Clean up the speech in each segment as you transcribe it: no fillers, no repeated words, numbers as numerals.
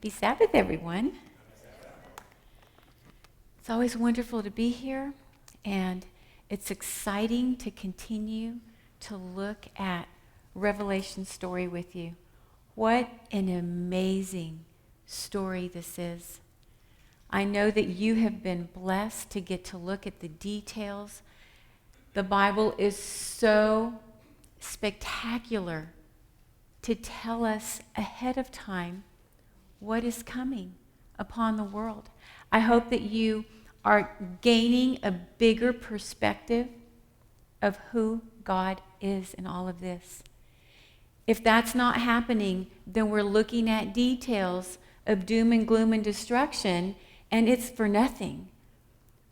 Happy Sabbath, everyone. It's always wonderful to be here, and it's exciting to continue to look at Revelation story with you. What an amazing story this is. I know that you have been blessed to get to look at the details. The Bible is so spectacular to tell us ahead of time what is coming upon the world. I hope that you are gaining a bigger perspective of who God is in all of this. If that's not happening, then we're looking at details of doom and gloom and destruction, and it's for nothing.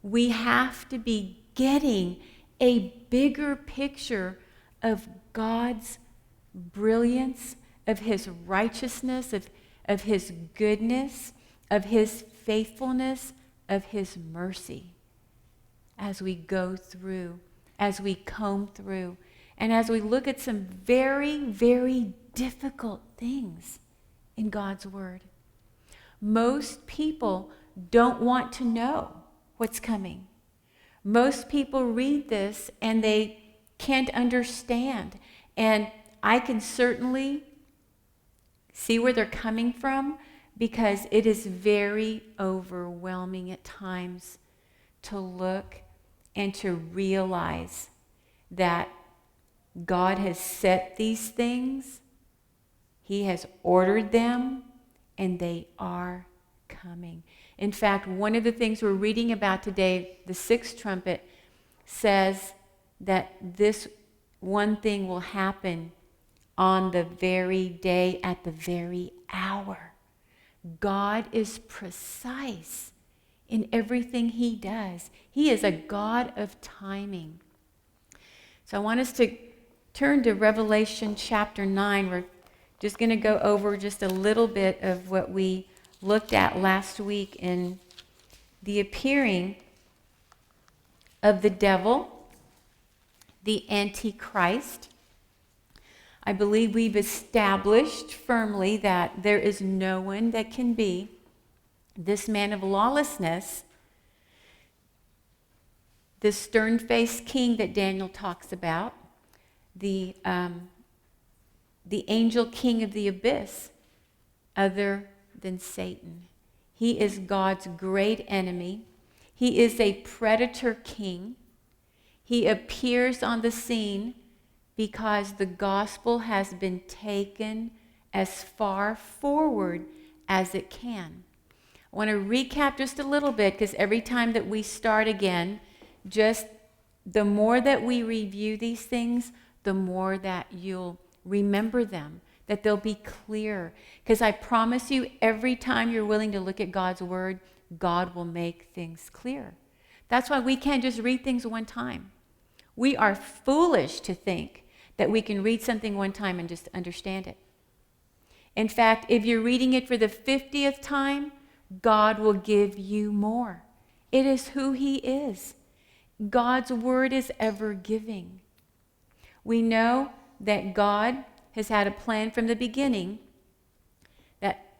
We have to be getting a bigger picture of God's brilliance, of his righteousness, of his goodness, of his faithfulness, of his mercy as we go through, as we comb through, and as we look at some very, very difficult things in God's Word. Most people don't want to know what's coming. Most people read this and they can't understand. And I can certainly see where they're coming from, because it is very overwhelming at times to look and to realize that God has set these things, he has ordered them, and they are coming. In fact, one of the things we're reading about today, the sixth trumpet, says that this one thing will happen on the very day, at the very hour. God is precise in everything he does. He is a God of timing. So I want us to turn to Revelation chapter 9. We're just going to go over just a little bit of what we looked at last week in the appearing of the devil, the Antichrist. I believe we've established firmly that there is no one that can be this man of lawlessness, this stern-faced king that Daniel talks about, the angel king of the abyss, other than Satan. He is God's great enemy. He is a predator king. He appears on the scene because the gospel has been taken as far forward as it can. I want to recap just a little bit, because every time that we start again, just the more that we review these things, the more that you'll remember them, that they'll be clear. Because I promise you, every time you're willing to look at God's word, God will make things clear. That's why we can't just read things one time. We are foolish to think that we can read something one time and just understand it. In fact, if you're reading it for the 50th time, God will give you more. It is who he is. God's word is ever giving. We know that God has had a plan from the beginning that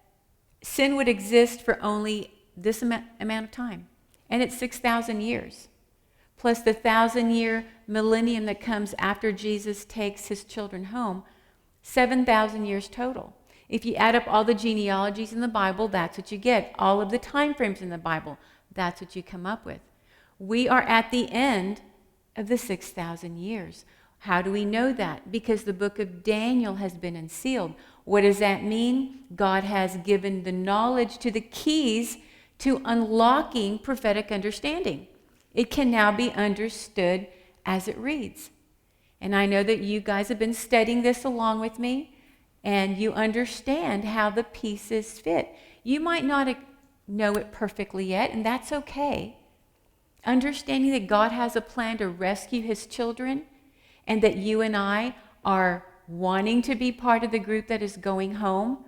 sin would exist for only this amount of time. And it's 6,000 years. Plus the 1,000-year millennium that comes after Jesus takes his children home, 7,000 years total. If you add up all the genealogies in the Bible, that's what you get. All of the time frames in the Bible, that's what you come up with. We are at the end of the 6,000 years. How do we know that? Because the book of Daniel has been unsealed. What does that mean? God has given the knowledge to the keys to unlocking prophetic understanding. It can now be understood as it reads. And I know that you guys have been studying this along with me, and you understand how the pieces fit. You might not know it perfectly yet, and that's okay. Understanding that God has a plan to rescue his children, and that you and I are wanting to be part of the group that is going home.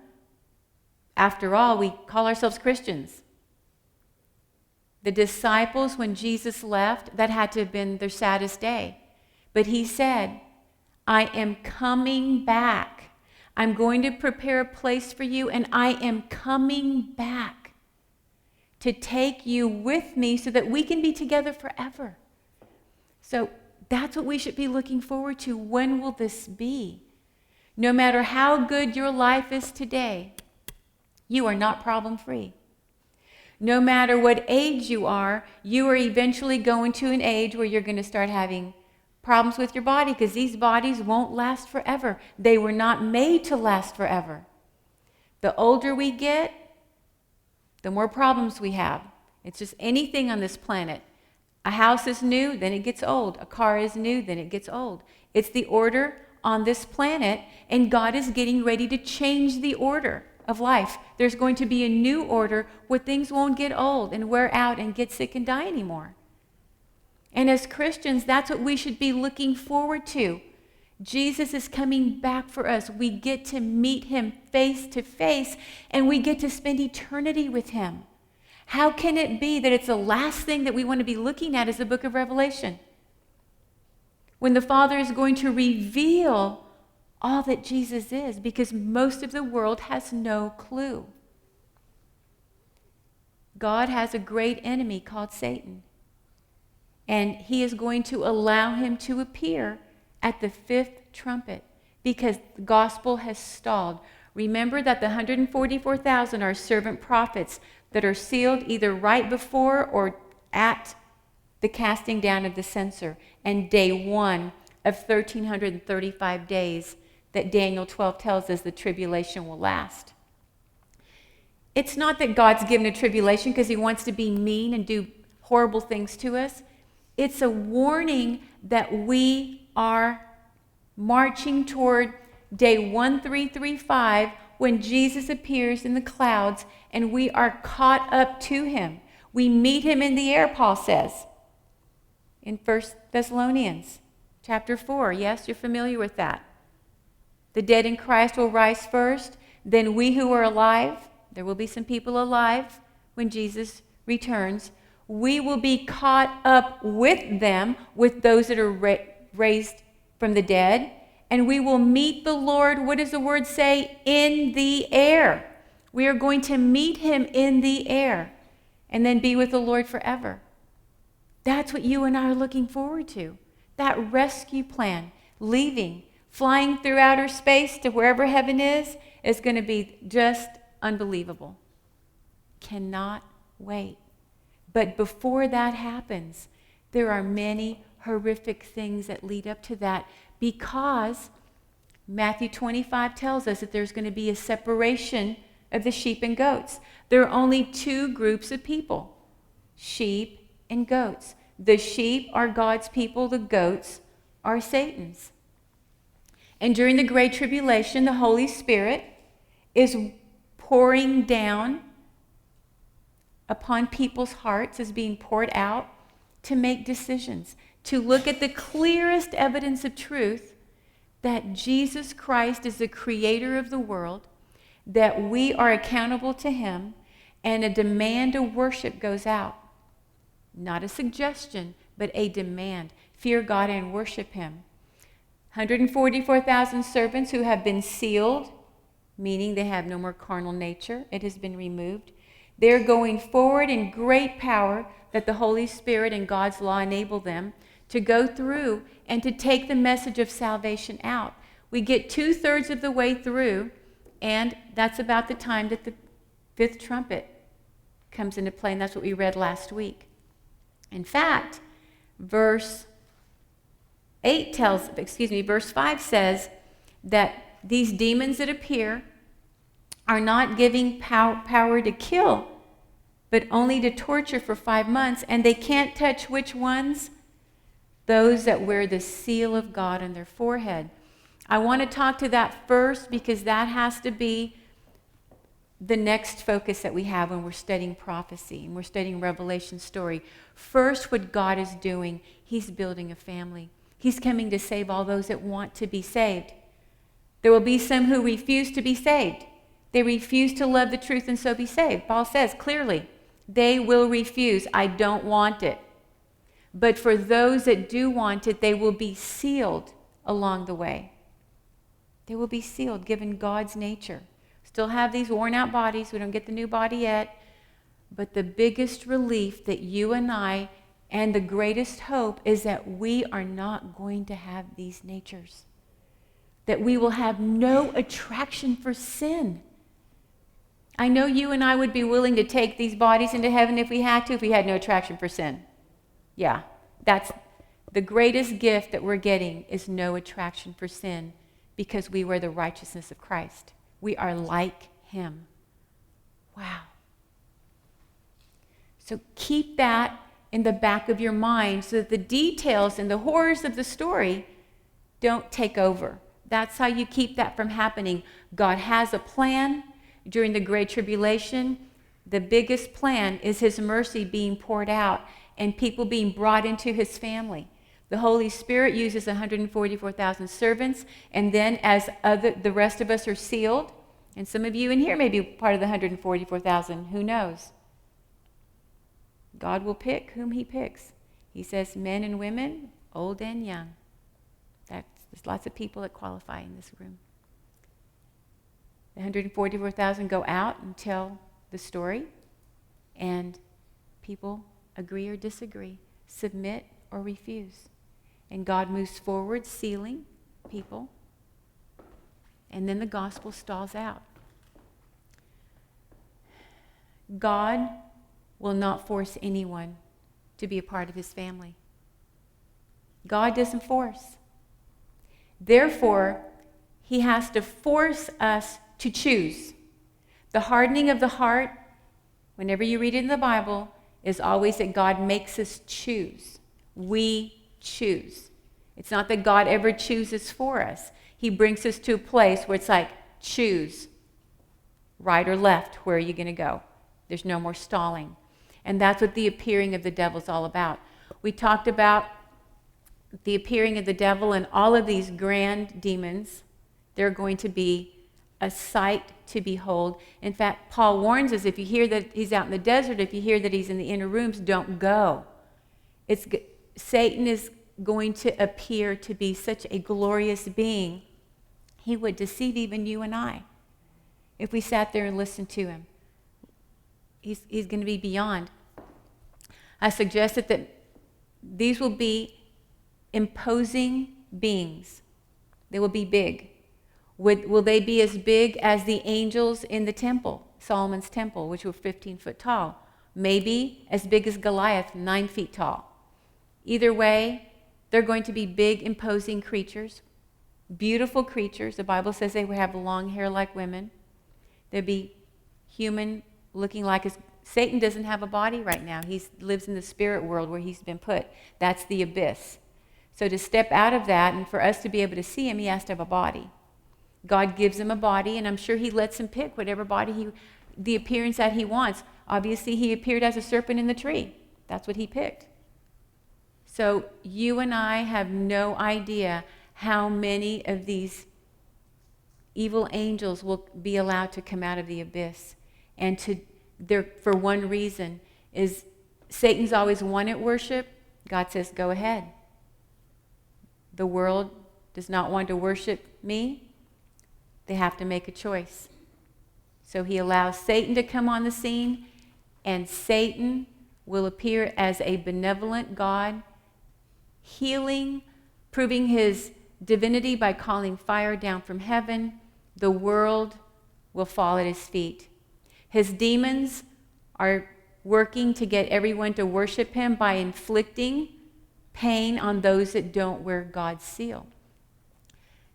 After all, we call ourselves Christians. The disciples, when Jesus left, that had to have been their saddest day. But he said, I am coming back. I'm going to prepare a place for you, and I am coming back to take you with me so that we can be together forever. So that's what we should be looking forward to. When will this be? No matter how good your life is today, you are not problem-free. No matter what age you are eventually going to an age where you're going to start having problems with your body, because these bodies won't last forever. They were not made to last forever. The older we get, the more problems we have. It's just anything on this planet. A house is new, then it gets old. A car is new, then it gets old. It's the order on this planet, and God is getting ready to change the order of life. There's going to be a new order where things won't get old and wear out and get sick and die anymore. And as Christians, that's what we should be looking forward to. Jesus is coming back for us. We get to meet him face to face, and we get to spend eternity with him. How can it be that it's the last thing that we want to be looking at is the book of Revelation, when the Father is going to reveal all that Jesus is, because most of the world has no clue. God has a great enemy called Satan, and he is going to allow him to appear at the fifth trumpet because the gospel has stalled. Remember that the 144,000 are servant prophets that are sealed either right before or at the casting down of the censer, and day one of 1,335 days that Daniel 12 tells us the tribulation will last. It's not that God's given a tribulation because he wants to be mean and do horrible things to us. It's a warning that we are marching toward day 1335 when Jesus appears in the clouds and we are caught up to him. We meet him in the air, Paul says in 1 Thessalonians chapter 4. Yes, you're familiar with that. The dead in Christ will rise first, then we who are alive, there will be some people alive when Jesus returns, we will be caught up with them, with those that are raised from the dead, and we will meet the Lord, what does the word say? In the air. We are going to meet him in the air and then be with the Lord forever. That's what you and I are looking forward to. That rescue plan, leaving, flying through outer space to wherever heaven is going to be just unbelievable. Cannot wait. But before that happens, there are many horrific things that lead up to that, because Matthew 25 tells us that there's going to be a separation of the sheep and goats. There are only two groups of people, sheep and goats. The sheep are God's people, the goats are Satan's. And during the Great Tribulation, the Holy Spirit is pouring down upon people's hearts, is being poured out to make decisions, to look at the clearest evidence of truth that Jesus Christ is the creator of the world, that we are accountable to him, and a demand of worship goes out. Not a suggestion, but a demand. Fear God and worship him. 144,000 servants who have been sealed, meaning they have no more carnal nature. It has been removed. They're going forward in great power that the Holy Spirit and God's law enable them to go through and to take the message of salvation out. We get 2/3 of the way through, and that's about the time that the fifth trumpet comes into play, and that's what we read last week. In fact, verse 5 says that these demons that appear are not giving power to kill, but only to torture for 5 months, and they can't touch which ones? Those that wear the seal of God on their forehead. I want to talk to that first because that has to be the next focus that we have when we're studying prophecy and we're studying Revelation story. First, what God is doing, he's building a family. He's coming to save all those that want to be saved. There will be some who refuse to be saved. They refuse to love the truth and so be saved. Paul says clearly, they will refuse. I don't want it. But for those that do want it, they will be sealed along the way. They will be sealed, given God's nature. Still have these worn out bodies. We don't get the new body yet. But the biggest relief that you and I, and the greatest hope, is that we are not going to have these natures. That we will have no attraction for sin. I know you and I would be willing to take these bodies into heaven if we had to, if we had no attraction for sin. Yeah, that's the greatest gift that we're getting, is no attraction for sin, because we wear the righteousness of Christ. We are like him. Wow. So keep that in the back of your mind so that the details and the horrors of the story don't take over. That's how you keep that from happening. God has a plan. During the Great Tribulation, the biggest plan is his mercy being poured out and people being brought into his family. The Holy Spirit uses 144,000 servants, and then as the rest of us are sealed, and some of you in here may be part of the 144,000, who knows? God will pick whom he picks. He says men and women, old and young. There's lots of people that qualify in this room. The 144,000 go out and tell the story, and people agree or disagree, submit or refuse. And God moves forward, sealing people, and then the gospel stalls out. God will not force anyone to be a part of his family. God doesn't force. Therefore, he has to force us to choose. The hardening of the heart, whenever you read it in the Bible, is always that God makes us choose. We choose. It's not that God ever chooses for us. He brings us to a place where it's like, choose. Right or left, where are you going to go? There's no more stalling. And that's what the appearing of the devil is all about. We talked about the appearing of the devil, and all of these grand demons, they're going to be a sight to behold. In fact, Paul warns us, if you hear that he's out in the desert, if you hear that he's in the inner rooms, don't go. Satan is going to appear to be such a glorious being. He would deceive even you and I if we sat there and listened to him. He's going to be beyond. I suggested that these will be imposing beings. They will be big. Will they be as big as the angels in the temple, Solomon's temple, which were 15 foot tall? Maybe as big as Goliath, 9 feet tall. Either way, they're going to be big, imposing creatures, beautiful creatures. The Bible says they will have long hair like women. They'll be human, looking like us. Satan doesn't have a body right now. He lives in the spirit world where he's been put. That's the abyss. So to step out of that and for us to be able to see him, he has to have a body. God gives him a body, and I'm sure he lets him pick whatever body the appearance that he wants. Obviously, he appeared as a serpent in the tree. That's what he picked. So you and I have no idea how many of these evil angels will be allowed to come out of the abyss. And for one reason is Satan's always wanted worship. God says, go ahead. The world does not want to worship me. They have to make a choice. So he allows Satan to come on the scene, and Satan will appear as a benevolent God, healing, proving his divinity by calling fire down from heaven. The world will fall at his feet. His demons are working to get everyone to worship him by inflicting pain on those that don't wear God's seal.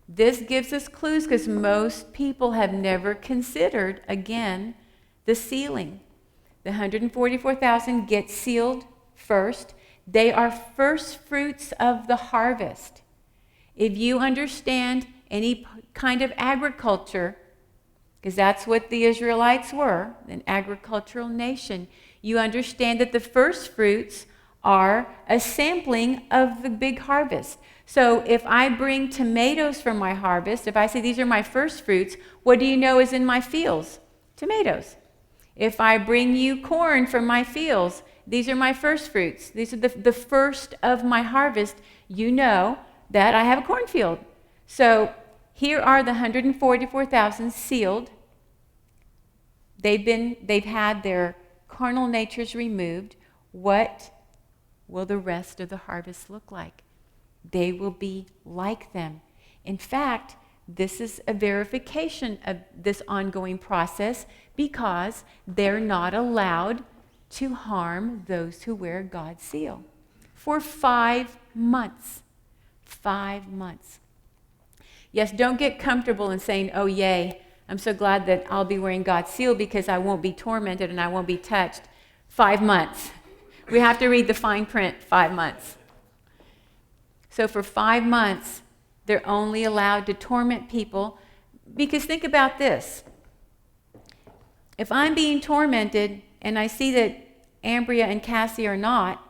This gives us clues because most people have never considered, again, the sealing. The 144,000 get sealed first. They are first fruits of the harvest. If you understand any kind of agriculture, because that's what the Israelites were, an agricultural nation, you understand that the first fruits are a sampling of the big harvest. So if I bring tomatoes from my harvest, if I say these are my first fruits, what do you know is in my fields? Tomatoes. If I bring you corn from my fields, these are my first fruits. These are the first of my harvest. You know that I have a cornfield. So here are the 144,000 sealed. They've had their carnal natures removed. What will the rest of the harvest look like? They will be like them. In fact, this is a verification of this ongoing process because they're not allowed to harm those who wear God's seal for 5 months. 5 months. Yes, don't get comfortable in saying, oh, yay, I'm so glad that I'll be wearing God's seal because I won't be tormented and I won't be touched. 5 months. We have to read the fine print, 5 months. So for 5 months, they're only allowed to torment people because think about this. If I'm being tormented and I see that Ambria and Cassie are not,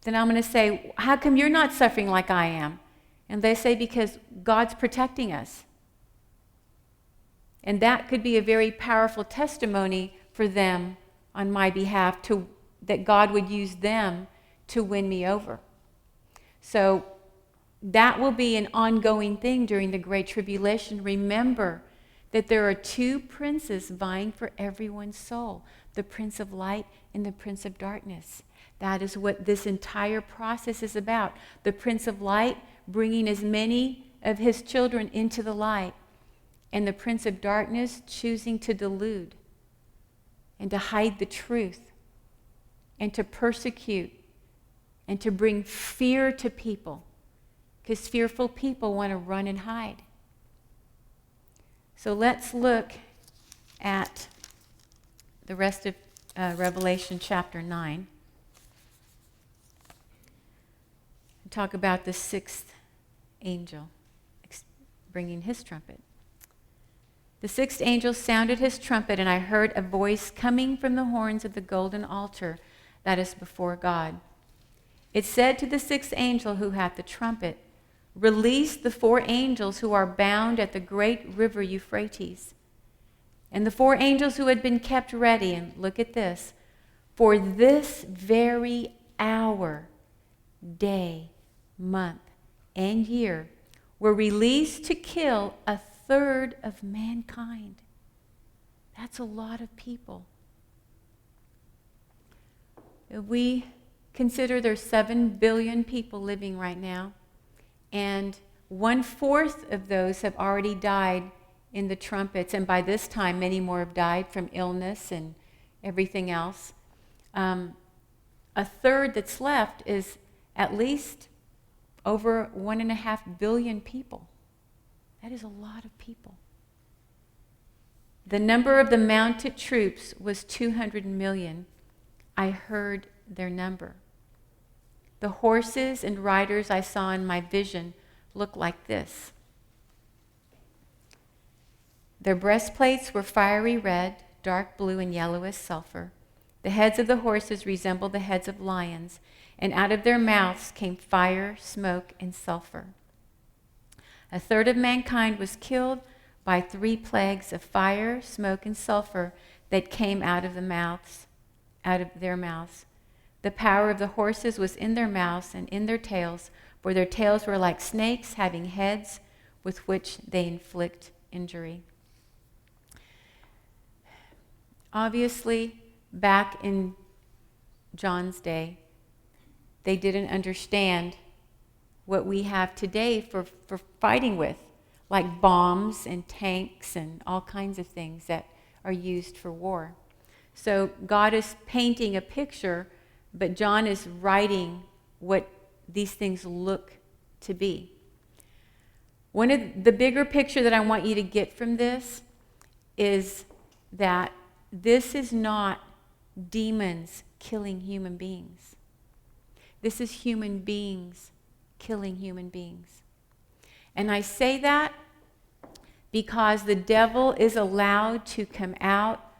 then I'm going to say, how come you're not suffering like I am? And they say, because God's protecting us. And that could be a very powerful testimony for them on my behalf, that God would use them to win me over. So that will be an ongoing thing during the Great Tribulation. Remember that there are 2 princes vying for everyone's soul, the Prince of Light and the Prince of Darkness. That is what this entire process is about. The Prince of Light bringing as many of his children into the light, and the Prince of Darkness choosing to delude and to hide the truth and to persecute and to bring fear to people, because fearful people want to run and hide. So let's look at the rest of Revelation chapter 9. And talk about the 6th angel bringing his trumpet. The 6th angel sounded his trumpet, and I heard a voice coming from the horns of the golden altar that is before God. It said to the 6th angel who hath the trumpet, release the 4 angels who are bound at the great river Euphrates. And the 4 angels who had been kept ready, and look at this, for this very hour, day, month, and year, were released to kill 1/3 of mankind. That's a lot of people. If we consider there's 7 billion people living right now, and 1/4 of those have already died in the trumpets, and by this time many more have died from illness and everything else. 1/3 that's left is at least over 1.5 billion people. That is a lot of people. The number of the mounted troops was 200 million. I heard their number. The horses and riders I saw in my vision looked like this. Their breastplates were fiery red, dark blue, and yellow as sulfur. The heads of the horses resembled the heads of lions, and out of their mouths came fire, smoke, and sulfur. 1/3 of mankind was killed by 3 plagues of fire, smoke, and sulfur that came out of their mouths. The power of the horses was in their mouths and in their tails, for their tails were like snakes having heads with which they inflict injury. Obviously, back in John's day, they didn't understand what we have today for fighting with, like bombs and tanks and all kinds of things that are used for war. So God is painting a picture, but John is writing what these things look to be. One of the bigger picture that I want you to get from this is that this is not demons killing human beings. This is human beings killing human beings. And I say that because the devil is allowed to come out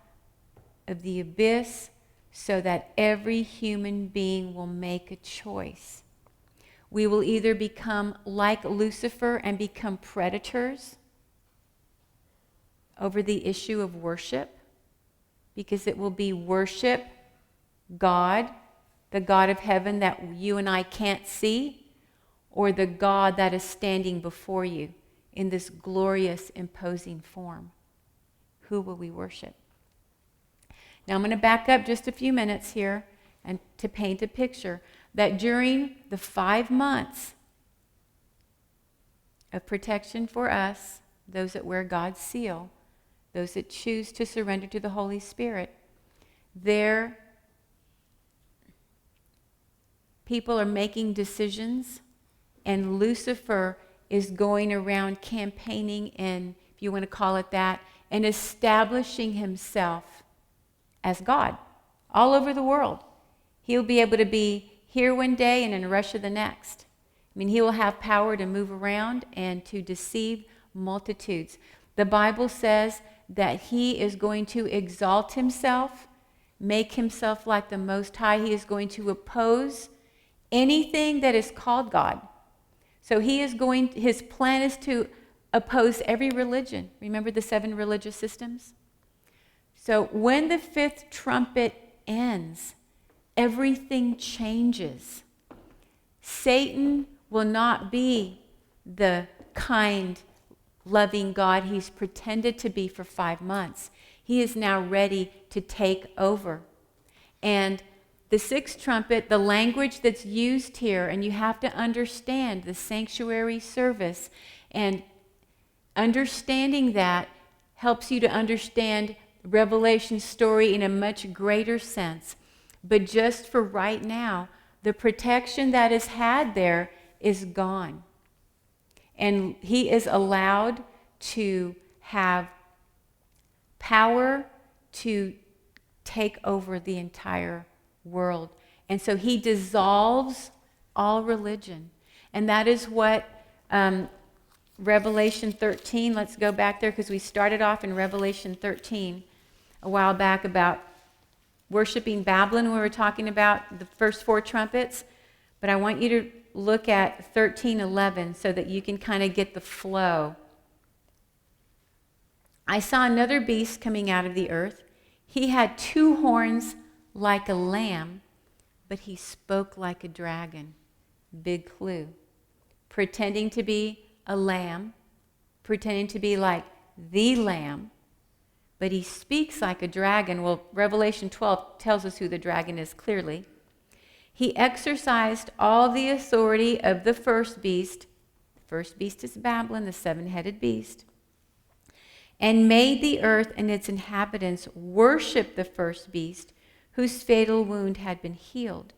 of the abyss so that every human being will make a choice. We will either become like Lucifer and become predators over the issue of worship, because it will be worship God, the God of heaven that you and I can't see, or the God that is standing before you in this glorious, imposing form. Who will we worship? Now I'm going to back up just a few minutes here and to paint a picture that during the 5 months of protection for us, those that wear God's seal, those that choose to surrender to the Holy Spirit, their people are making decisions, and Lucifer is going around campaigning and, if you want to call it that, and establishing himself as God all over the world. He'll be able to be here one day and in Russia the next. I mean, he will have power to move around and to deceive multitudes. The Bible says that he is going to exalt himself, make himself like the Most High. He is going to oppose anything that is called God. So his plan is to oppose every religion. Remember the 7 religious systems? So when the 5th trumpet ends, everything changes. Satan will not be the kind, loving God he's pretended to be for 5 months. He is now ready to take over. And the 6th trumpet, the language that's used here, and you have to understand the sanctuary service, and understanding that helps you to understand Revelation's story in a much greater sense. But just for right now, the protection that is had there is gone. And he is allowed to have power to take over the entire world. And so he dissolves all religion. And that is what Revelation 13, let's go back there because we started off in Revelation 13 a while back about worshiping Babylon when we were talking about the first 4 trumpets. But I want you to look at 13:11 so that you can kind of get the flow. I saw another beast coming out of the earth. He had 2 horns like a lamb, but he spoke like a dragon. Big clue. Pretending to be a lamb, pretending to be like the lamb, but he speaks like a dragon. Well, Revelation 12 tells us who the dragon is clearly. He exercised all the authority of the first beast. The first beast is Babylon, the 7-headed beast. And made the earth and its inhabitants worship the first beast, whose fatal wound had been healed.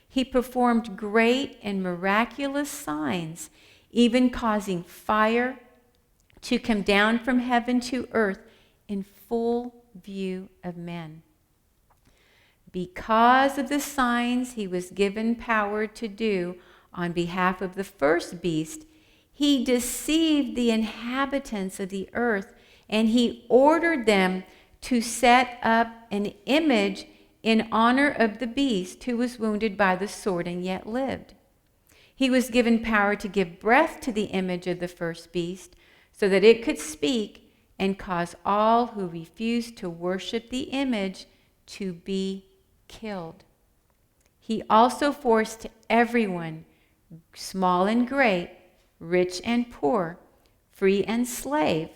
He performed great and miraculous signs, even causing fire to come down from heaven to earth in full view of men. Because of the signs he was given power to do on behalf of the first beast, he deceived the inhabitants of the earth, and he ordered them to set up an image in honor of the beast who was wounded by the sword and yet lived. He was given power to give breath to the image of the first beast so that it could speak and cause all who refused to worship the image to be killed. He also forced everyone, small and great, rich and poor, free and slave,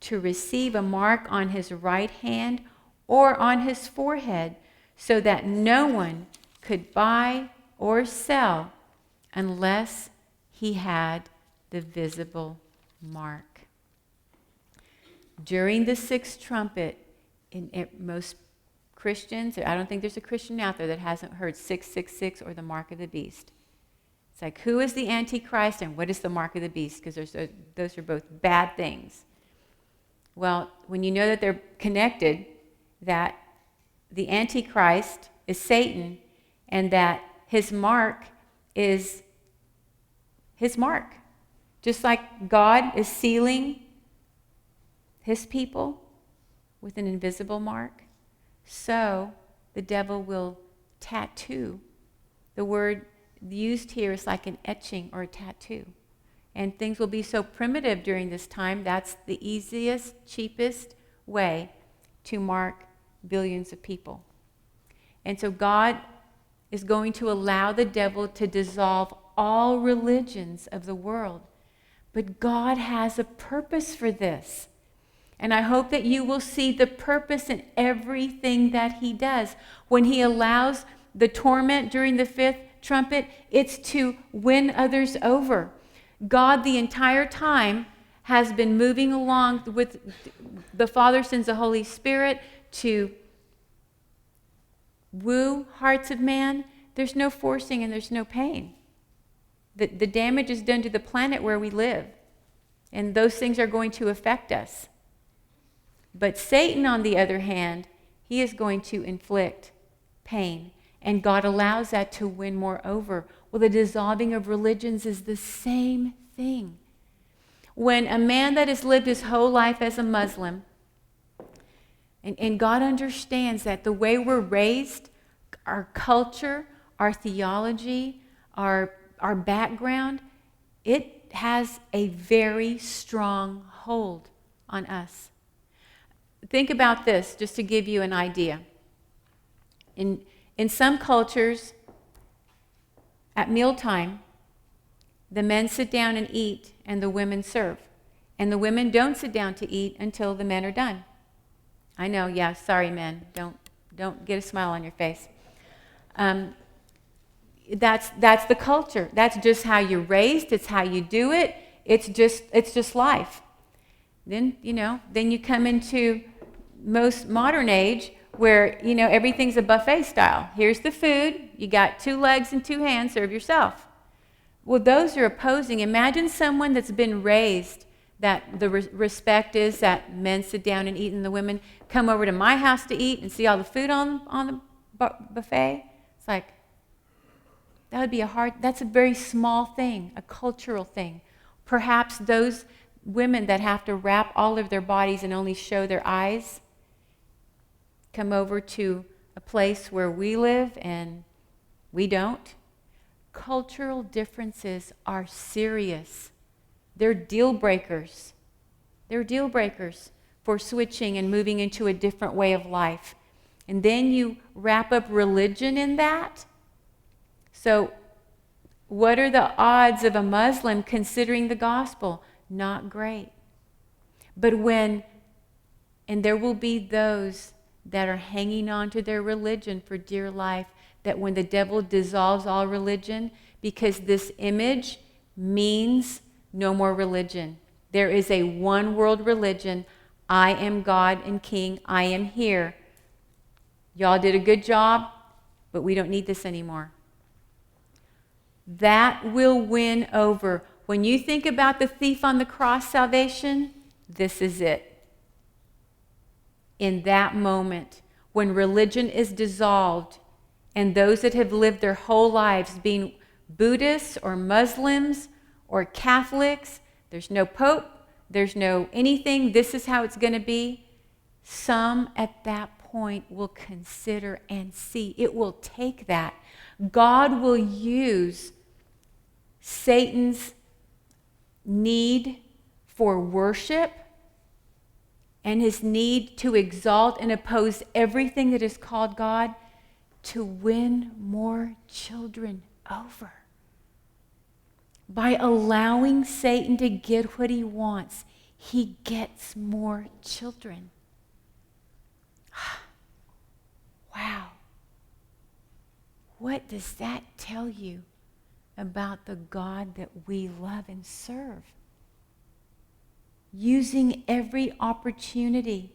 to receive a mark on his right hand or on his forehead, so that no one could buy or sell unless he had the visible mark. During the 6th trumpet, most Christians, I don't think there's a Christian out there that hasn't heard 666 or the mark of the beast. It's like, who is the Antichrist and what is the mark of the beast? Because those are both bad things. Well, when you know that they're connected, that the Antichrist is Satan and that his mark is his mark. Just like God is sealing his people with an invisible mark, so the devil will tattoo. The word used here is like an etching or a tattoo. And things will be so primitive during this time, that's the easiest, cheapest way to mark billions of people. And so God is going to allow the devil to dissolve all religions of the world. But God has a purpose for this. And I hope that you will see the purpose in everything that he does. When he allows the torment during the fifth trumpet, it's to win others over. God, the entire time, has been moving along with the Father sends the Holy Spirit to woo hearts of man. There's no forcing and there's no pain. The damage is done to the planet where we live. And those things are going to affect us. But Satan, on the other hand, he is going to inflict pain. And God allows that to win more over. Well, the dissolving of religions is the same thing. When a man that has lived his whole life as a Muslim, and God understands that the way we're raised, our culture, our theology, our background, it has a very strong hold on us. Think about this, just to give you an idea. In some cultures, at mealtime, the men sit down and eat, and the women serve. And the women don't sit down to eat until the men are done. I know, yeah, sorry, men. Don't get a smile on your face. That's the culture. That's just how you're raised. It's how you do it. It's just life. Then you come into most modern age where, everything's a buffet style. Here's the food. You got 2 legs and 2 hands. Serve yourself. Well, those are opposing. Imagine someone that's been raised that the respect is that men sit down and eat and the women come over to my house to eat and see all the food on the buffet. It's like, that would be that's a very small thing, a cultural thing. Perhaps those women that have to wrap all of their bodies and only show their eyes come over to a place where we live and we don't. Cultural differences are serious. They're deal breakers. They're deal breakers for switching and moving into a different way of life. And then you wrap up religion in that. So what are the odds of a Muslim considering the gospel? Not great. But and there will be those that are hanging on to their religion for dear life, that when the devil dissolves all religion, because this image means no more religion. There is a one world religion. I am God and King. I am here. Y'all did a good job, but we don't need this anymore. That will win over. When you think about the thief on the cross salvation, this is it. In that moment, when religion is dissolved, and those that have lived their whole lives being Buddhists or Muslims or Catholics, there's no pope, there's no anything, this is how it's going to be. Some at that point will consider and see. It will take that. God will use Satan's need for worship and his need to exalt and oppose everything that is called God to win more children over. By allowing Satan to get what he wants, he gets more children. Wow. What does that tell you about the God that we love and serve? Using every opportunity.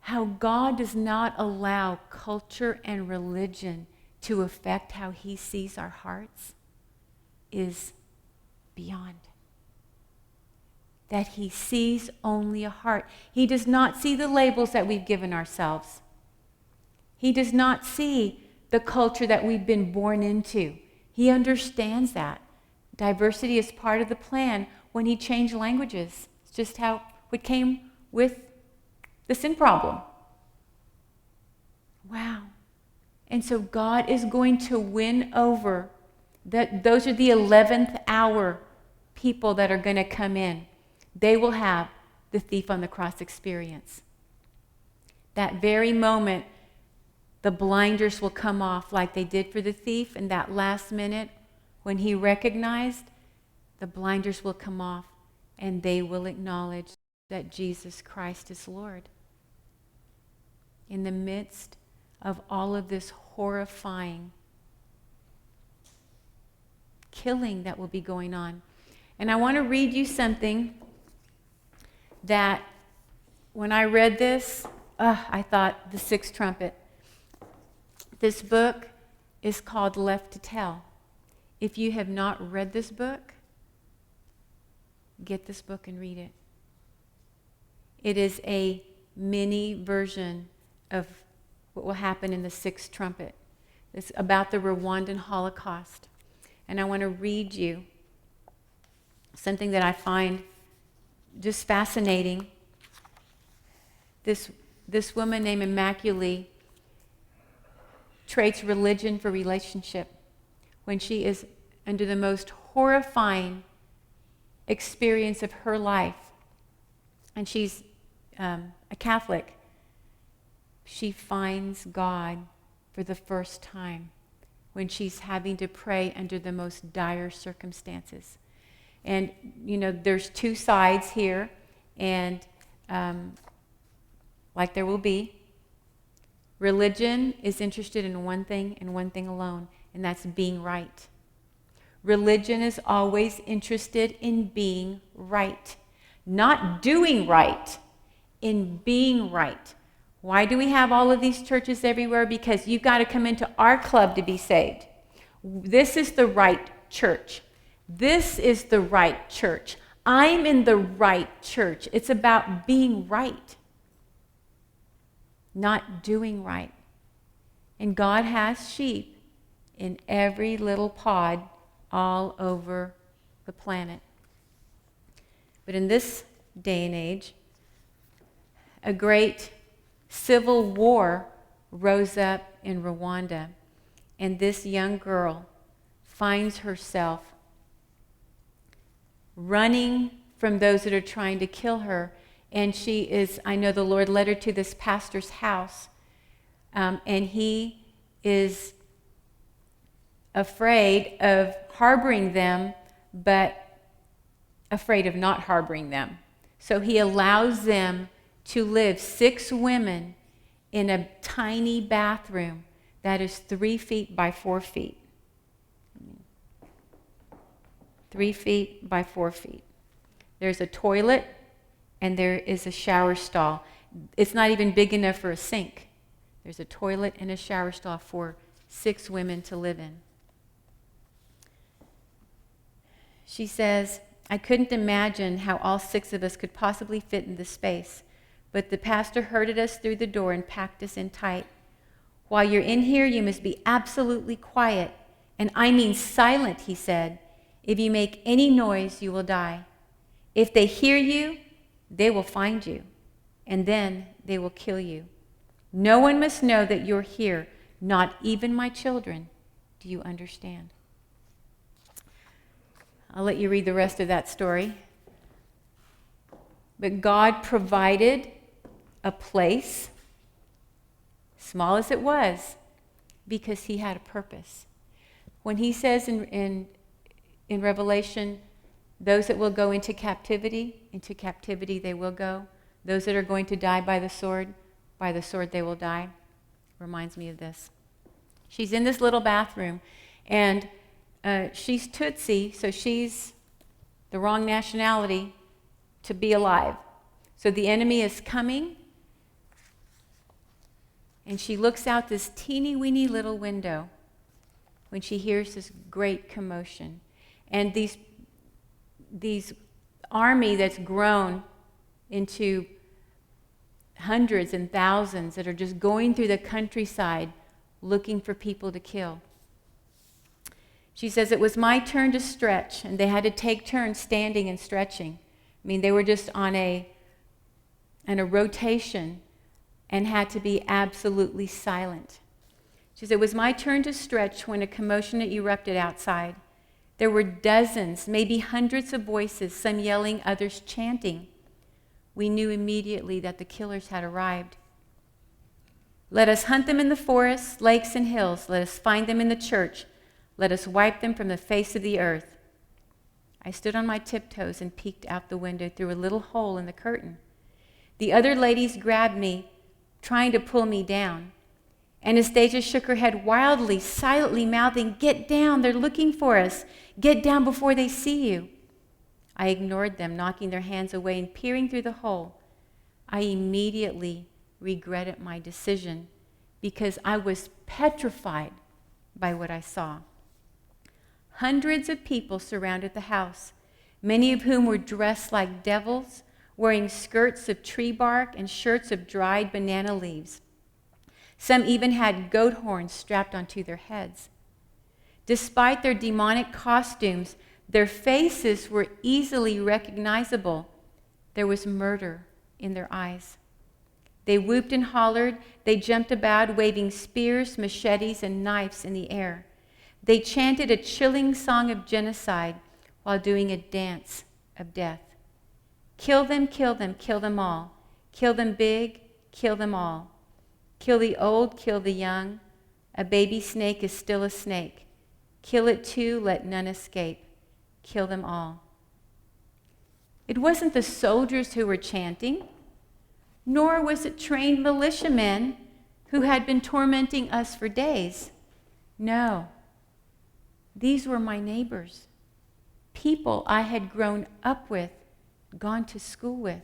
How God does not allow culture and religion to affect how he sees our hearts is beyond. That he sees only a heart. He does not see the labels that we've given ourselves. He does not see the culture that we've been born into. He understands that. Diversity is part of the plan when he changed languages. It's just how it came with the sin problem. Wow. And so God is going to win over that. Those are the 11th hour people that are going to come in. They will have the thief on the cross experience. That very moment, the blinders will come off like they did for the thief in that last minute when he recognized the blinders will come off, and they will acknowledge that Jesus Christ is Lord. In the midst of all of this horrifying killing that will be going on. And I want to read you something that when I read this, I thought, the sixth trumpet. This book is called Left to Tell. If you have not read this book, get this book and read it. It is a mini version of what will happen in the sixth trumpet. It's about the Rwandan Holocaust. And I want to read you something that I find just fascinating. This woman named Immaculée trades religion for relationship when she is under the most horrifying experience of her life. And she's a Catholic. She finds God for the first time when she's having to pray under the most dire circumstances. And, there's two sides here, and like there will be, religion is interested in one thing and one thing alone, and that's being right. Religion is always interested in being right, not doing right, in being right. Why do we have all of these churches everywhere? Because you've got to come into our club to be saved. This is the right church. This is the right church. I'm in the right church. It's about being right, not doing right. And God has sheep in every little pod all over the planet. But in this day and age, a great civil war rose up in Rwanda, and this young girl finds herself running from those that are trying to kill her. And she is, I know the Lord led her to this pastor's house, and he is afraid of harboring them, but afraid of not harboring them. So he allows them to live, 6 women, in a tiny bathroom that is 3 feet by 4 feet. 3 feet by 4 feet. There's a toilet and there is a shower stall. It's not even big enough for a sink. There's a toilet and a shower stall for 6 women to live in. She says, I couldn't imagine how all 6 of us could possibly fit in this space, but the pastor herded us through the door and packed us in tight. While you're in here, you must be absolutely quiet, and I mean silent, he said. If you make any noise, you will die. If they hear you, they will find you, and then they will kill you. No one must know that you're here, not even my children. Do you understand? I'll let you read the rest of that story. But God provided a place, small as it was, because he had a purpose. When he says in Revelation, those that will go into captivity they will go. Those that are going to die by the sword they will die. Reminds me of this. She's in this little bathroom, and she's Tutsi, so she's the wrong nationality to be alive. So the enemy is coming, and she looks out this teeny-weeny little window when she hears this great commotion. And these army that's grown into hundreds and thousands that are just going through the countryside looking for people to kill. She says, it was my turn to stretch, and they had to take turns standing and stretching. I mean, they were just on a rotation and had to be absolutely silent. She said, it was my turn to stretch when a commotion erupted outside. There were dozens, maybe hundreds of voices, some yelling, others chanting. We knew immediately that the killers had arrived. Let us hunt them in the forests, lakes, and hills. Let us find them in the church. Let us wipe them from the face of the earth. I stood on my tiptoes and peeked out the window through a little hole in the curtain. The other ladies grabbed me, trying to pull me down. Anastasia shook her head wildly, silently mouthing, "Get down, they're looking for us. Get down before they see you." I ignored them, knocking their hands away and peering through the hole. I immediately regretted my decision because I was petrified by what I saw. Hundreds of people surrounded the house, many of whom were dressed like devils, wearing skirts of tree bark and shirts of dried banana leaves. Some even had goat horns strapped onto their heads. Despite their demonic costumes, their faces were easily recognizable. There was murder in their eyes. They whooped and hollered. They jumped about, waving spears, machetes, and knives in the air. They chanted a chilling song of genocide while doing a dance of death. Kill them, kill them, kill them all. Kill them big, kill them all. Kill the old, kill the young. A baby snake is still a snake. Kill it too, let none escape. Kill them all. It wasn't the soldiers who were chanting, nor was it trained militiamen who had been tormenting us for days. No, these were my neighbors, people I had grown up with, gone to school with.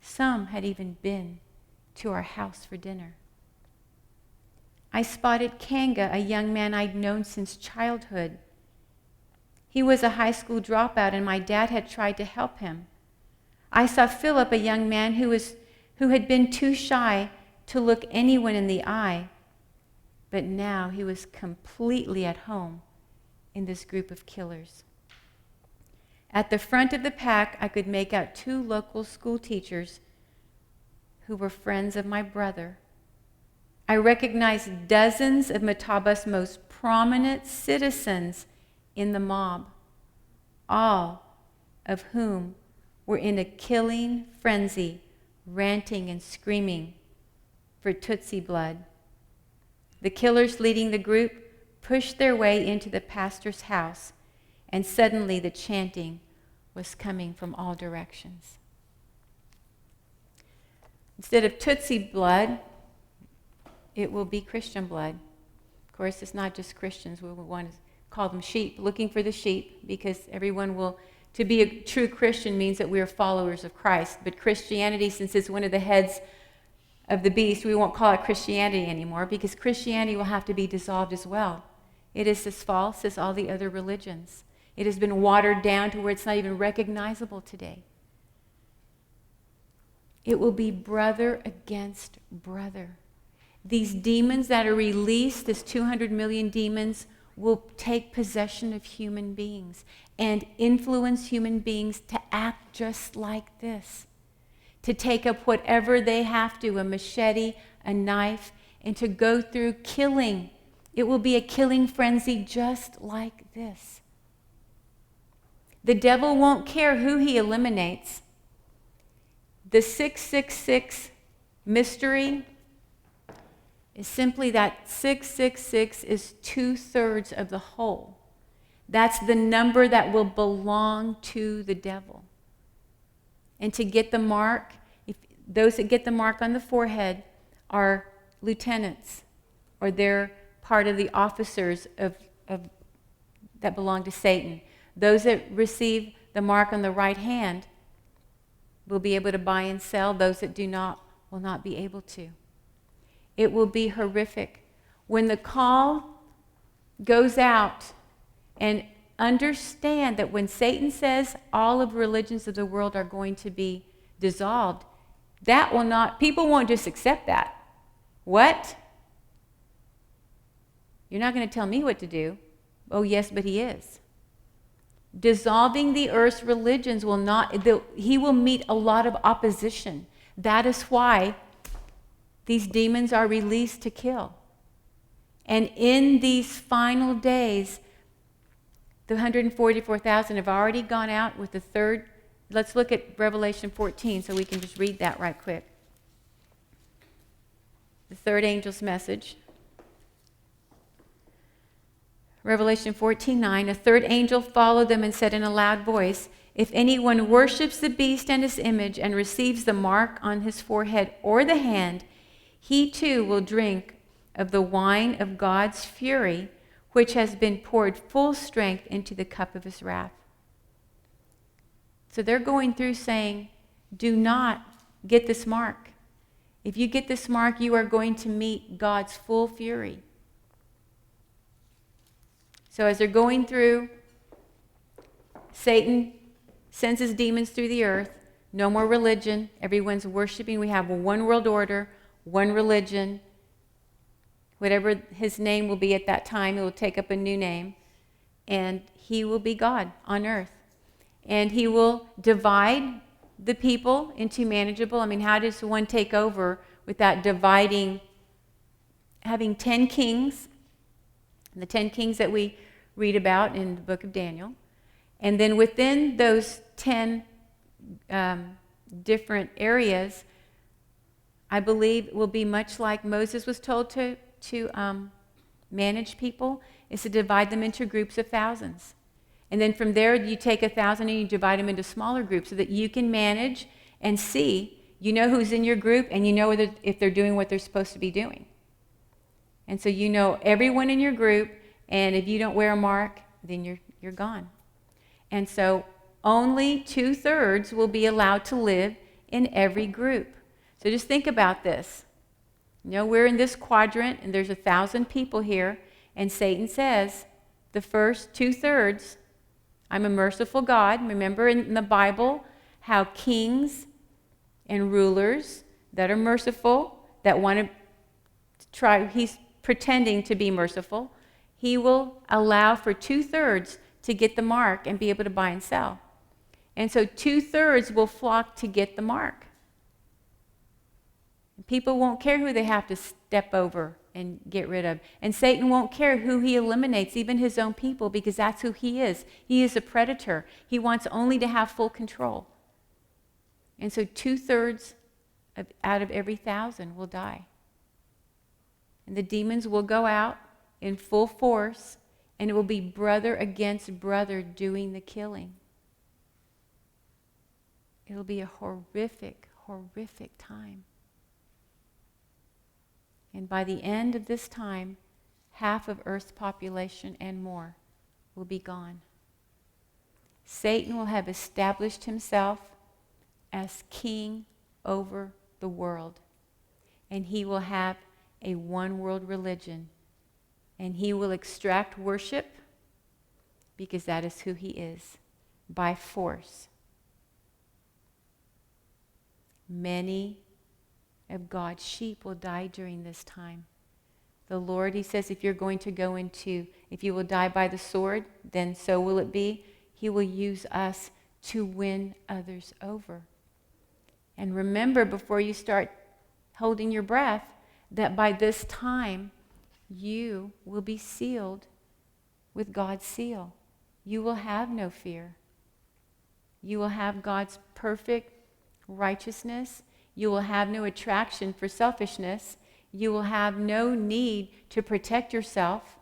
Some had even been to our house for dinner. I spotted Kanga, a young man I'd known since childhood. He was a high school dropout, and my dad had tried to help him. I saw Philip, a young man who had been too shy to look anyone in the eye, but now he was completely at home in this group of killers. At the front of the pack, I could make out 2 local school teachers who were friends of my brother. I recognized dozens of Mataba's most prominent citizens in the mob, all of whom were in a killing frenzy, ranting and screaming for Tutsi blood. The killers leading the group pushed their way into the pastor's house, and suddenly the chanting was coming from all directions. Instead of Tutsi blood, it will be Christian blood. Of course, it's not just Christians. We want to call them sheep, looking for the sheep, because everyone will, to be a true Christian means that we are followers of Christ. But Christianity, since it's one of the heads of the beast, we won't call it Christianity anymore, because Christianity will have to be dissolved as well. It is as false as all the other religions. It has been watered down to where it's not even recognizable today. It will be brother against brother. These demons that are released, this 200 million demons, will take possession of human beings and influence human beings to act just like this, to take up whatever they have to, a machete, a knife, and to go through killing. It will be a killing frenzy just like this. The devil won't care who he eliminates. The 666 mystery is simply that 666 is 2/3 of the whole. That's the number that will belong to the devil. And to get the mark, those that get the mark on the forehead are lieutenants, or they're part of the officers that belong to Satan. Those that receive the mark on the right hand will be able to buy and sell. Those that do not will not be able to. It will be horrific. When the call goes out, and understand that when Satan says all of religions of the world are going to be dissolved, that will not, people won't just accept that. What? You're not going to tell me what to do. Oh yes, but he is. Dissolving the earth's religions will not, he will meet a lot of opposition. That is why these demons are released to kill. And in these final days, the 144,000 have already gone out with the third. Let's look at Revelation 14 so we can just read that right quick. The third angel's message. Revelation 14:9, a third angel followed them and said in a loud voice, if anyone worships the beast and his image and receives the mark on his forehead or the hand, he too will drink of the wine of God's fury, which has been poured full strength into the cup of his wrath. So they're going through saying, do not get this mark. If you get this mark, you are going to meet God's full fury. So as they're going through, Satan sends his demons through the earth. No more religion. Everyone's worshiping. We have a one world order, one religion. Whatever his name will be at that time, it will take up a new name. And he will be God on earth. And he will divide the people into manageable. I mean, how does one take over without dividing, having 10 kings, the 10 kings that we read about in the book of Daniel. And then within those 10 different areas, I believe will be much like Moses was told to manage people, is to divide them into groups of thousands. And then from there, you take 1,000 and you divide them into smaller groups so that you can manage and see, you know who's in your group and you know if they're doing what they're supposed to be doing. And so you know everyone in your group, and if you don't wear a mark, then you're gone. And so only 2/3 will be allowed to live in every group. So just think about this. You know, we're in this quadrant, and there's 1,000 people here, and Satan says, the first 2/3, I'm a merciful God. Remember in the Bible how kings and rulers that are merciful, that want to try, he's pretending to be merciful, he will allow for 2/3 to get the mark and be able to buy and sell. And so 2/3 will flock to get the mark. People won't care who they have to step over and get rid of. And Satan won't care who he eliminates, even his own people, because that's who he is. He is a predator. He wants only to have full control. And so 2/3 out of every 1,000 will die. And the demons will go out in full force, and it will be brother against brother doing the killing. It'll be a horrific, horrific time. And by the end of this time, half of Earth's population and more will be gone. Satan will have established himself as king over the world. And he will have a one-world religion. And he will extract worship, because that is who he is, by force. Many of God's sheep will die during this time. The Lord, he says, if you will die by the sword, then so will it be. He will use us to win others over. And remember, before you start holding your breath, that by this time, you will be sealed with God's seal. You will have no fear. You will have God's perfect righteousness. You will have no attraction for selfishness. You will have no need to protect yourself,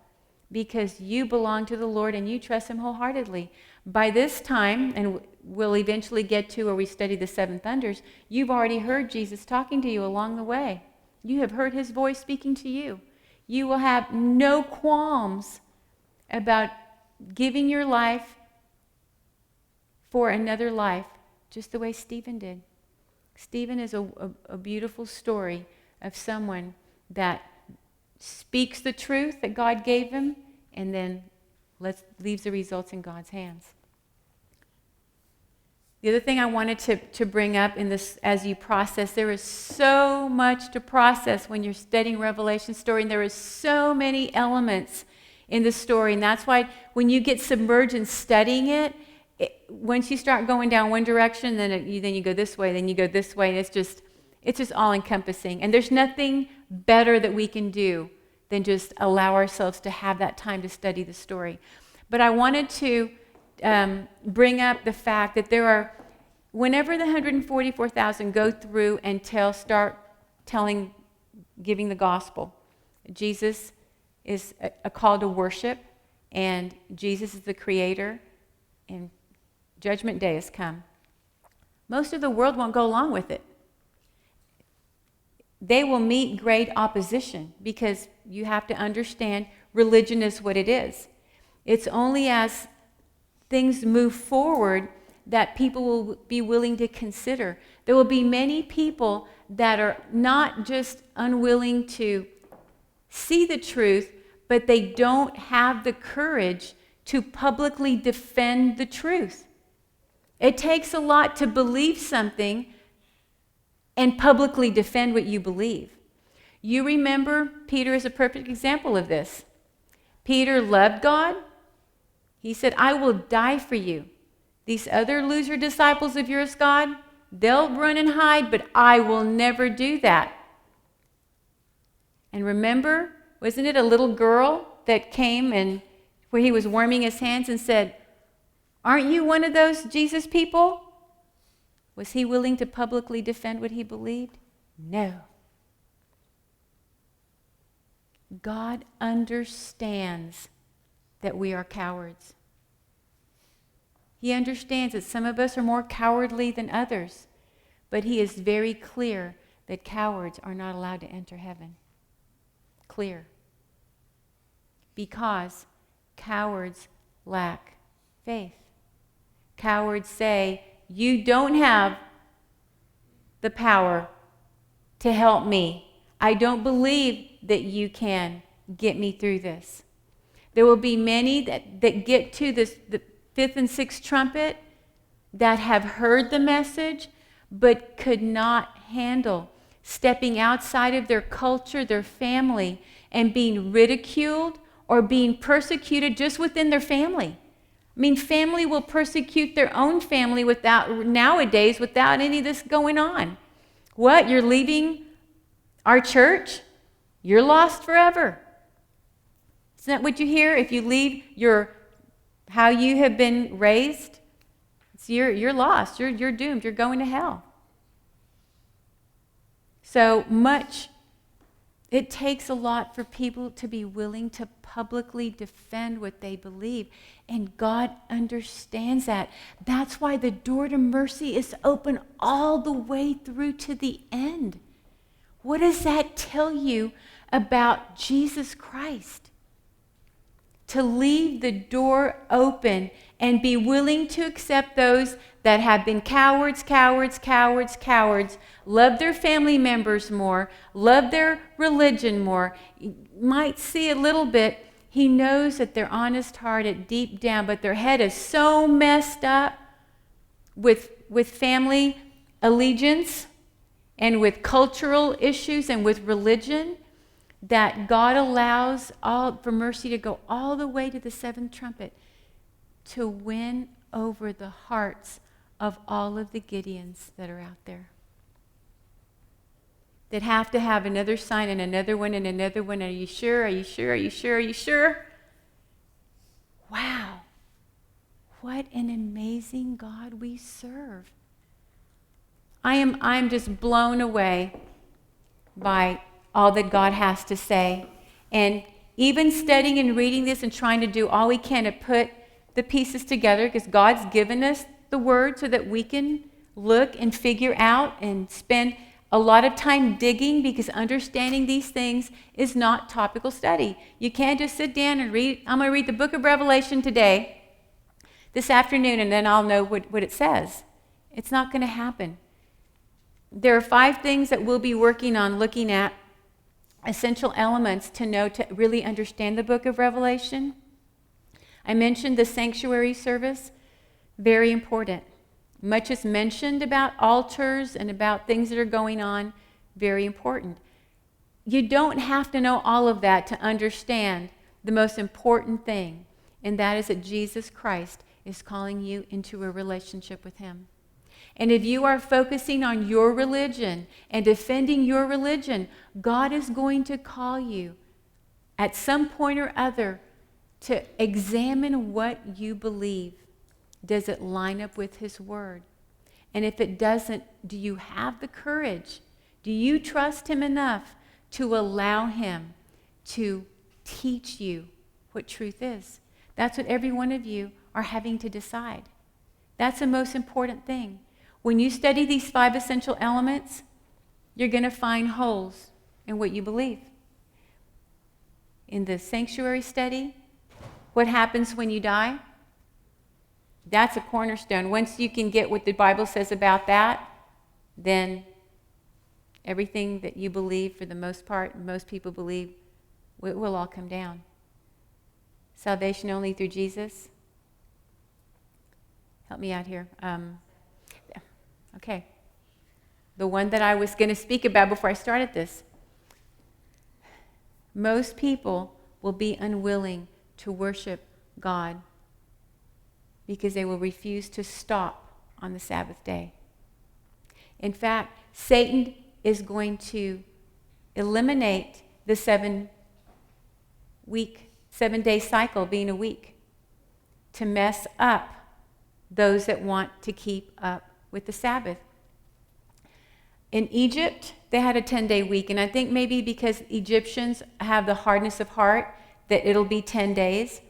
because you belong to the Lord and you trust him wholeheartedly. By this time, and we'll eventually get to where we study the seven thunders, you've already heard Jesus talking to you along the way. You have heard his voice speaking to you. You will have no qualms about giving your life for another life, just the way Stephen did. Stephen is a beautiful story of someone that speaks the truth that God gave him, and then leaves the results in God's hands. The other thing I wanted to bring up in this, as you process, there is so much to process when you're studying Revelation story, and there is so many elements in the story, and that's why when you get submerged in studying it, once you start going down one direction, then you go this way, then you go this way, and it's just all-encompassing. And there's nothing better that we can do than just allow ourselves to have that time to study the story. But I wanted to bring up the fact that whenever the 144,000 go through and start giving the gospel, Jesus is a call to worship. and Jesus is the creator, and Judgment Day has come, most of the world won't go along with it. They will meet great opposition because you have to understand religion is what it is. It's only as things move forward that people will be willing to consider. There will be many people that are not just unwilling to see the truth, but they don't have the courage to publicly defend the truth. It takes a lot to believe something and publicly defend what you believe. You remember, Peter is a perfect example of this. Peter loved God. He said, I will die for you. These other loser disciples of yours, God, they'll run and hide, but I will never do that. And remember, wasn't it a little girl that came and where he was warming his hands and said, aren't you one of those Jesus people? Was he willing to publicly defend what he believed? No. God understands that we are cowards. He understands that some of us are more cowardly than others, but he is very clear that cowards are not allowed to enter heaven. Clear. Because cowards lack faith. Cowards say, you don't have the power to help me. I don't believe that you can get me through this. There will be many that get to this, the fifth and sixth trumpet, that have heard the message, but could not handle stepping outside of their culture, their family, and being ridiculed or being persecuted just within their family. I mean, family will persecute their own family nowadays without any of this going on. What? You're leaving our church? You're lost forever. Isn't that what you hear? If you leave how you have been raised, you're lost. You're doomed. You're going to hell. So much. It takes a lot for people to be willing to publicly defend what they believe. And God understands that. That's why the door to mercy is open all the way through to the end. What does that tell you about Jesus Christ? To leave the door open and be willing to accept those that have been cowards, love their family members more, love their religion more. You might see a little bit. He knows that they're honest-hearted deep down, but their head is so messed up with family allegiance and with cultural issues and with religion that God allows for mercy to go all the way to the seventh trumpet to win over the hearts of all of the Gideons that are out there. That have to have another sign and another one and another one. Are you sure? Are you sure? Are you sure? Are you sure? Wow. What an amazing God we serve. I'm just blown away by all that God has to say. And even studying and reading this and trying to do all we can to put the pieces together, because God's given us the word so that we can look and figure out and spend a lot of time digging, because understanding these things is not topical study. You can't just sit down and read. I'm going to read the book of Revelation today, this afternoon, and then I'll know what it says. It's not going to happen. There are 5 things that we'll be working on, looking at essential elements to know to really understand the book of Revelation. I mentioned the sanctuary service, very important. Much is mentioned about altars and about things that are going on, very important. You don't have to know all of that to understand the most important thing, and that is that Jesus Christ is calling you into a relationship with him. And if you are focusing on your religion and defending your religion, God is going to call you at some point or other to examine what you believe. Does it line up with his word? And if it doesn't, do you have the courage? Do you trust him enough to allow him to teach you what truth is? That's what every one of you are having to decide. That's the most important thing. When you study these 5 essential elements, you're going to find holes in what you believe. In the sanctuary study, what happens when you die? That's a cornerstone. Once you can get what the Bible says about that, then everything that you believe, for the most part, most people believe, it will all come down. Salvation only through Jesus. Help me out here. Okay. The one that I was going to speak about before I started this. Most people will be unwilling to worship God because they will refuse to stop on the Sabbath day. In fact, Satan is going to eliminate the 7-day cycle being a week to mess up those that want to keep up with the Sabbath. In Egypt, they had a 10-day week, and I think maybe because Egyptians have the hardness of heart that it'll be 10 days.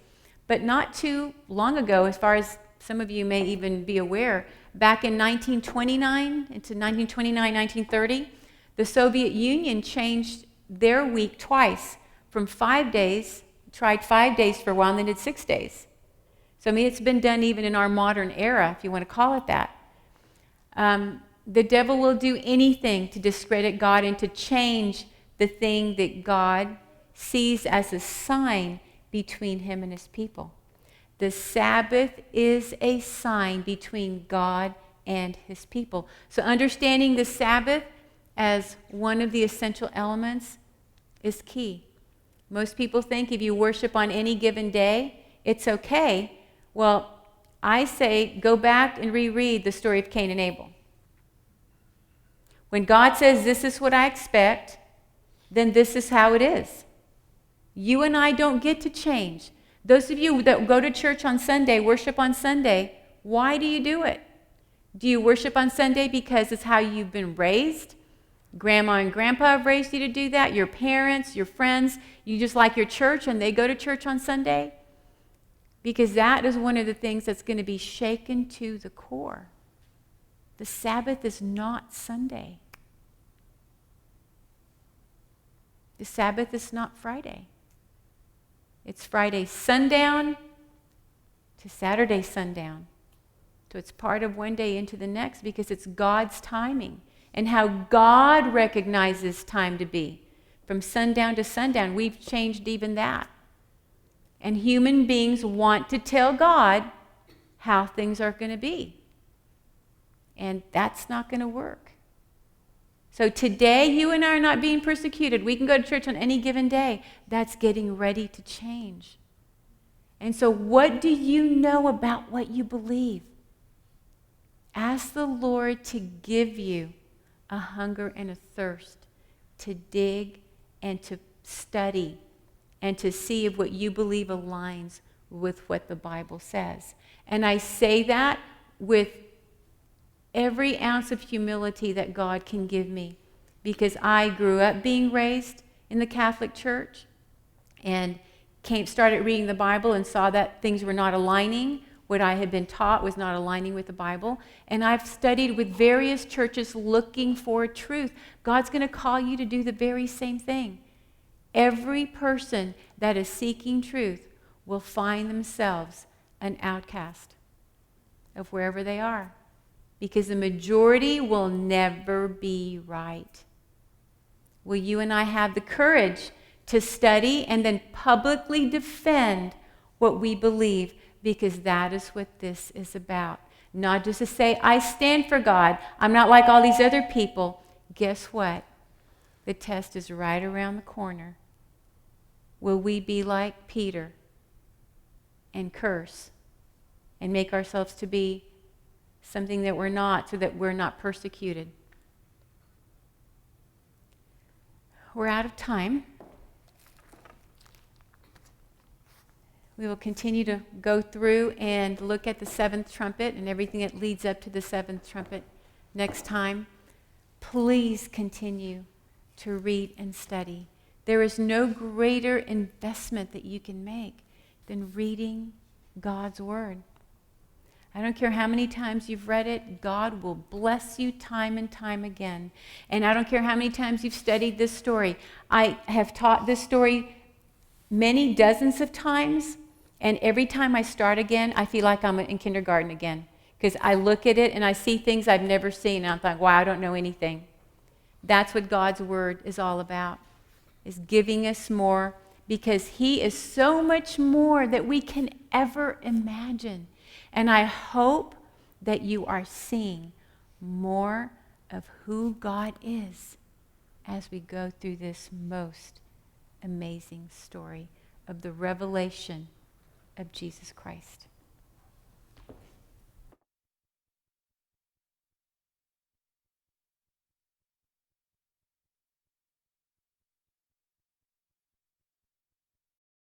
But not too long ago, as far as some of you may even be aware, back in 1929, 1930, the Soviet Union changed their week twice from 5 days, tried 5 days for a while, and then did 6 days. So, I mean, it's been done even in our modern era, if you want to call it that. The devil will do anything to discredit God and to change the thing that God sees as a sign between him and his people. The Sabbath is a sign between God and his people. So understanding the Sabbath as one of the essential elements is key. Most people think if you worship on any given day, it's okay. Well, I say go back and reread the story of Cain and Abel. When God says, this is what I expect, then this is how it is. You and I don't get to change. Those of you that go to church on Sunday, worship on Sunday, why do you do it? Do you worship on Sunday because it's how you've been raised? Grandma and grandpa have raised you to do that. Your parents, your friends, you just like your church and they go to church on Sunday? Because that is one of the things that's going to be shaken to the core. The Sabbath is not Sunday. The Sabbath is not Friday. It's Friday sundown to Saturday sundown. So it's part of one day into the next because it's God's timing and how God recognizes time to be. From sundown to sundown, we've changed even that. And human beings want to tell God how things are going to be. And that's not going to work. So today, you and I are not being persecuted. We can go to church on any given day. That's getting ready to change. And so what do you know about what you believe? Ask the Lord to give you a hunger and a thirst to dig and to study and to see if what you believe aligns with what the Bible says. And I say that with every ounce of humility that God can give me, because I grew up being raised in the Catholic Church and started reading the Bible and saw that things were not aligning. What I had been taught was not aligning with the Bible. And I've studied with various churches looking for truth. God's going to call you to do the very same thing. Every person that is seeking truth will find themselves an outcast of wherever they are, because the majority will never be right. Will you and I have the courage to study and then publicly defend what we believe? Because that is what this is about. Not just to say, I stand for God. I'm not like all these other people. Guess what? The test is right around the corner. Will we be like Peter and curse and make ourselves to be something that we're not, so that we're not persecuted? We're out of time. We will continue to go through and look at the 7th trumpet and everything that leads up to the 7th trumpet next time. Please continue to read and study. There is no greater investment that you can make than reading God's Word. I don't care how many times you've read it, God will bless you time and time again. And I don't care how many times you've studied this story. I have taught this story many dozens of times, and every time I start again, I feel like I'm in kindergarten again. Because I look at it and I see things I've never seen, and I'm like, wow, I don't know anything. That's what God's Word is all about, is giving us more, because He is so much more that we can ever imagine. And I hope that you are seeing more of who God is as we go through this most amazing story of the revelation of Jesus Christ.